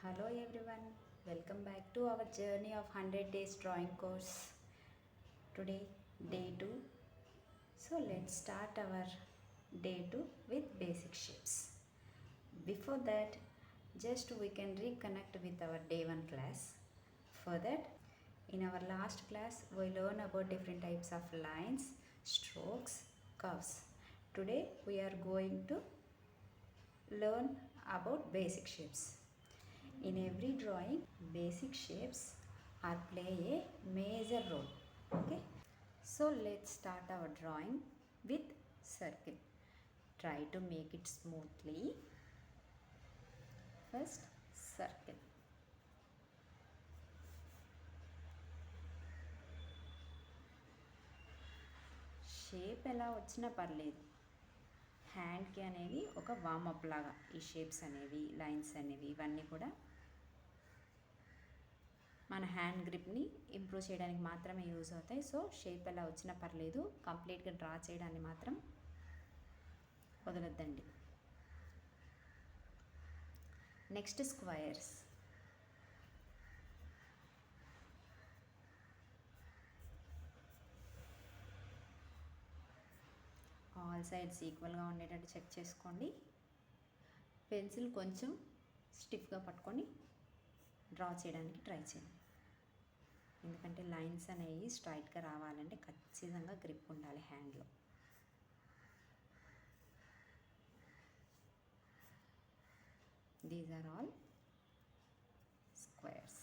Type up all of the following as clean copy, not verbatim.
Hello everyone, welcome back to our journey of 100 days drawing course. Today, day 2. So let's start our day 2 with basic shapes. Before that, just we can reconnect with our day 1 class. For that, in our last class, we learn about different types of lines, strokes, curves. Today, we are going to learn about basic shapes. In every drawing, basic shapes are play a major role. Okay. So let's start our drawing with circle. Try to make it smoothly. First, circle. Shape ఎలా వచ్చినా పర్లేదు, హ్యాండ్కి అనేది ఒక warm up లాగా ఈ shapes అనేవి, lines అనేవి ఇవన్నీ కూడా మన హ్యాండ్ గ్రిప్ని ఇంప్రూవ్ చేయడానికి మాత్రమే యూజ్ అవుతాయి. సో షేప్ ఎలా వచ్చినా పర్లేదు, కంప్లీట్గా డ్రా చేయడాన్ని మాత్రం వదలొద్దండి. Next squares. ఆల్ సైడ్స్ ఈక్వల్గా ఉండేటట్టు చెక్ చేసుకోండి. పెన్సిల్ కొంచెం స్టిఫ్గా పట్టుకొని డ్రా చేయడానికి ట్రై చేయండి. ఎందుకంటే లైన్స్ అనేవి స్ట్రైట్గా రావాలంటే ఖచ్చితంగా గ్రిప్ ఉండాలి హ్యాండ్లో. These are all squares.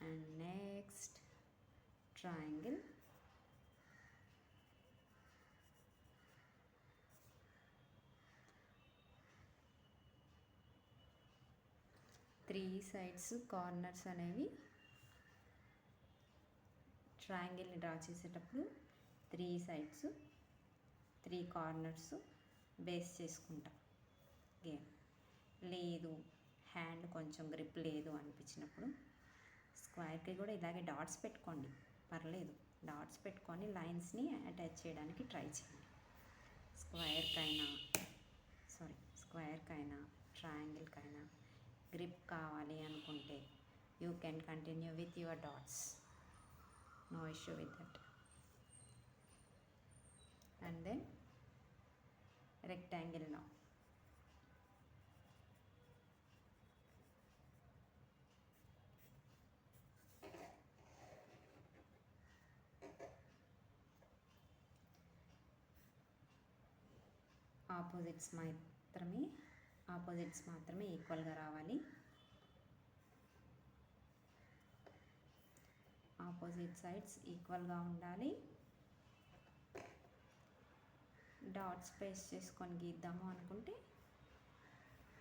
And next triangle. Three sides corners అనేవి ట్రయాంగిల్ని డ్రా చేసేటప్పుడు 3 సైడ్స్ 3 కార్నర్స్ బేస్ చేసుకుంటా. గేమ్ లేదు, హ్యాండ్ కొంచెం గ్రిప్ లేదు అనిపించినప్పుడు స్క్వేర్కి కూడా ఇలాగే డాట్స్ పెట్టుకోండి, పర్లేదు. డాట్స్ పెట్టుకొని లైన్స్ని అటాచ్ చేయడానికి ట్రై చేయండి. స్క్వేర్కైనా ట్రయాంగిల్కైనా గ్రిప్ కావాలి అనుకుంటే you can continue with your dots, no issue with that. And then rectangle now. Opposites మాత్రమే ఈక్వల్గా రావాలి. ఆపోజిట్ సైడ్స్ ఈక్వల్గా ఉండాలి. డాట్స్ పేస్ చేసుకొని గీద్దాము అనుకుంటే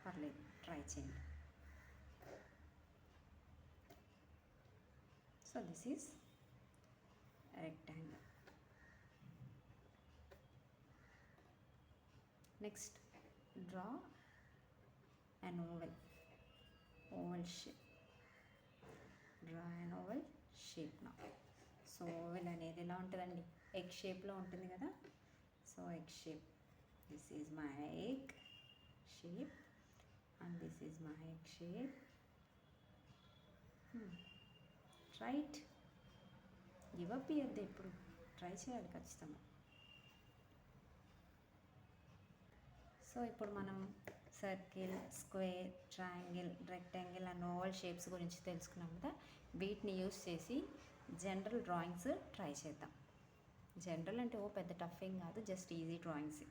పర్లేదు, ట్రై చేయండి. So this is rectangle. Next draw an oval shape. Draw an oval shape now. So oval అనేది ఎలా ఉంటుందండి, ఎగ్ షేప్లో ఉంటుంది కదా. So egg shape, this is my egg shape and this is my egg shape. Right, give up ఇయ్యద్దు, ఎప్పుడు try చేయాలి ఖచ్చితంగా. సో ఇప్పుడు మనం circle, square, triangle, rectangle and oval shapes గురించి తెలుసుకున్నాం కదా. వీటిని యూస్ చేసి జనరల్ డ్రాయింగ్స్ ట్రై చేద్దాం. జనరల్ అంటే పెద్ద టఫ్ ఏం కాదు, జస్ట్ ఈజీ డ్రాయింగ్స్.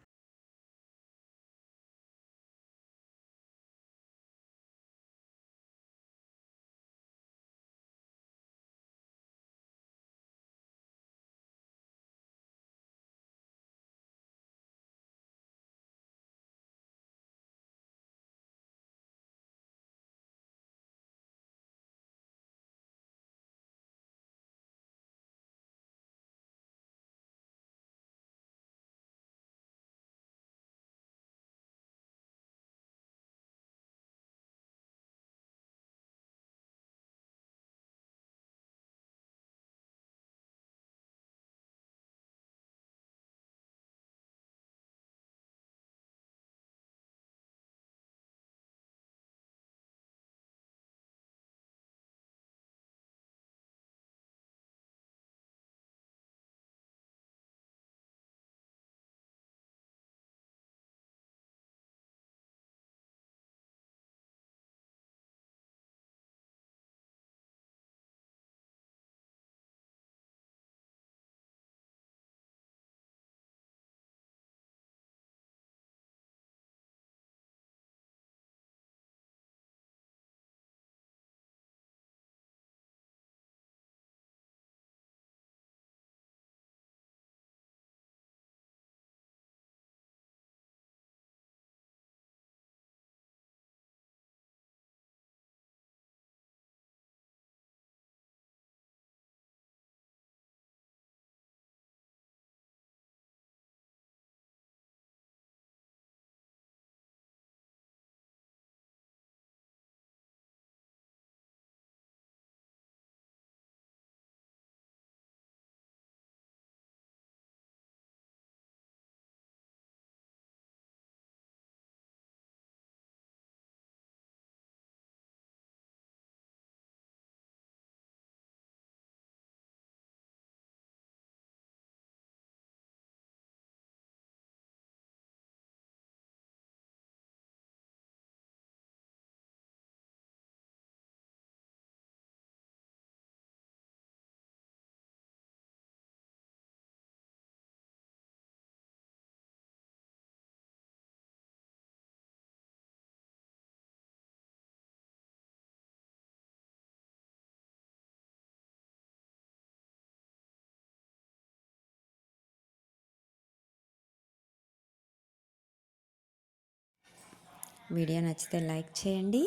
వీడియో నచ్చితే లైక్ చేయండి,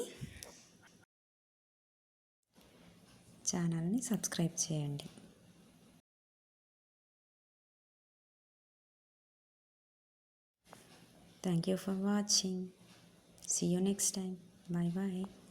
ఛానల్ని సబ్స్క్రైబ్ చేయండి. Thank you for watching. See you next time. Bye bye.